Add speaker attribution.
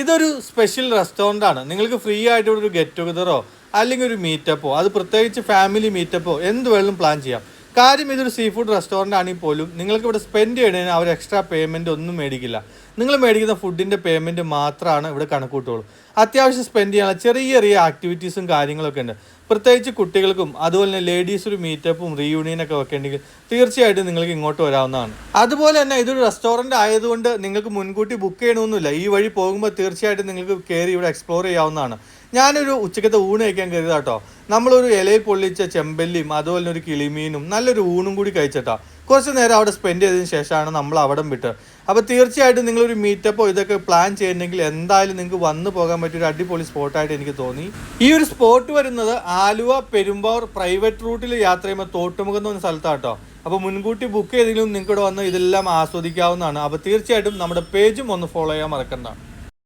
Speaker 1: ഇതൊരു special restaurant ആണ്. നിങ്ങൾക്ക് ഫ്രീ ആയിട്ട് ഇവിടെ ഒരു ഗെറ്റ് ടുഗദറോ അല്ലെങ്കിൽ ഒരു മീറ്റപ്പോ, അത് പ്രത്യേകിച്ച് ഫാമിലി മീറ്റപ്പോ എന്ത് വേണമെങ്കിലും പ്ലാൻ ചെയ്യാം. കാര്യം ഇതൊരു സീ ഫുഡ് റെസ്റ്റോറൻ്റ് ആണെങ്കിൽ പോലും നിങ്ങൾക്ക് ഇവിടെ സ്പെൻഡ് ചെയ്യണതിന് അവർ എക്സ്ട്രാ പേയ്മെൻറ്റ് ഒന്നും മേടിക്കില്ല. നിങ്ങൾ മേടിക്കുന്ന ഫുഡിൻ്റെ പേയ്മെൻറ്റ് മാത്രമാണ് ഇവിടെ കണക്കൂട്ടുള്ളൂ. അത്യാവശ്യം സ്പെൻഡ് ചെയ്യാനുള്ള ചെറിയ ചെറിയ ആക്ടിവിറ്റീസും കാര്യങ്ങളൊക്കെ ഉണ്ട്. പ്രത്യേകിച്ച് കുട്ടികൾക്കും അതുപോലെ തന്നെ ലേഡീസ് ഒരു മീറ്റപ്പും റീയൂണിയനൊക്കെ വെക്കേണ്ടെങ്കിൽ തീർച്ചയായിട്ടും നിങ്ങൾക്ക് ഇങ്ങോട്ട് വരാവുന്നതാണ്. അതുപോലെ തന്നെ ഇതൊരു റെസ്റ്റോറൻ്റ് ആയതുകൊണ്ട് നിങ്ങൾക്ക് മുൻകൂട്ടി ബുക്ക് ചെയ്യണമെന്നില്ല. ഈ വഴി പോകുമ്പോൾ തീർച്ചയായിട്ടും നിങ്ങൾക്ക് കയറി ഇവിടെ എക്സ്പ്ലോർ ചെയ്യാവുന്നതാണ്. ഞാനൊരു ഉച്ചക്കത്തെ ഊണ് കഴിക്കാൻ കരുതാ കേട്ടോ. നമ്മളൊരു ഇലയിൽ പൊള്ളിച്ച ചെമ്പല്ലിയും അതുപോലെ തന്നെ ഒരു കിളിമീനും നല്ലൊരു ഊണും കൂടി കഴിച്ചിട്ടാ കുറച്ച് നേരം അവിടെ സ്പെൻഡ് ചെയ്തതിന് ശേഷമാണ് നമ്മൾ അവിടെ വിട്ടത്. അപ്പോൾ തീർച്ചയായിട്ടും നിങ്ങളൊരു മീറ്റപ്പോ ഇതൊക്കെ പ്ലാൻ ചെയ്യുന്നുണ്ടെങ്കിൽ എന്തായാലും നിങ്ങൾക്ക് വന്നു പോകാൻ പറ്റിയ ഒരു അടിപൊളി സ്പോട്ടായിട്ട് എനിക്ക് തോന്നി. ഈ ഒരു സ്പോട്ട് വരുന്നത് ആലുവ പെരുമ്പാവൂർ പ്രൈവറ്റ് റൂട്ടിൽ യാത്ര ചെയ്യുമ്പോൾ തോട്ടുമുഖം എന്ന് പറഞ്ഞ സ്ഥലത്താട്ടോ. അപ്പോൾ മുൻകൂട്ടി ബുക്ക് ചെയ്തെങ്കിലും നിങ്ങൾക്ക് ഇവിടെ വന്ന് ഇതെല്ലാം ആസ്വദിക്കാവുന്നതാണ്. അപ്പോൾ തീർച്ചയായിട്ടും നമ്മുടെ പേജും ഒന്ന് ഫോളോ ചെയ്യാൻ മറക്കണ്ട.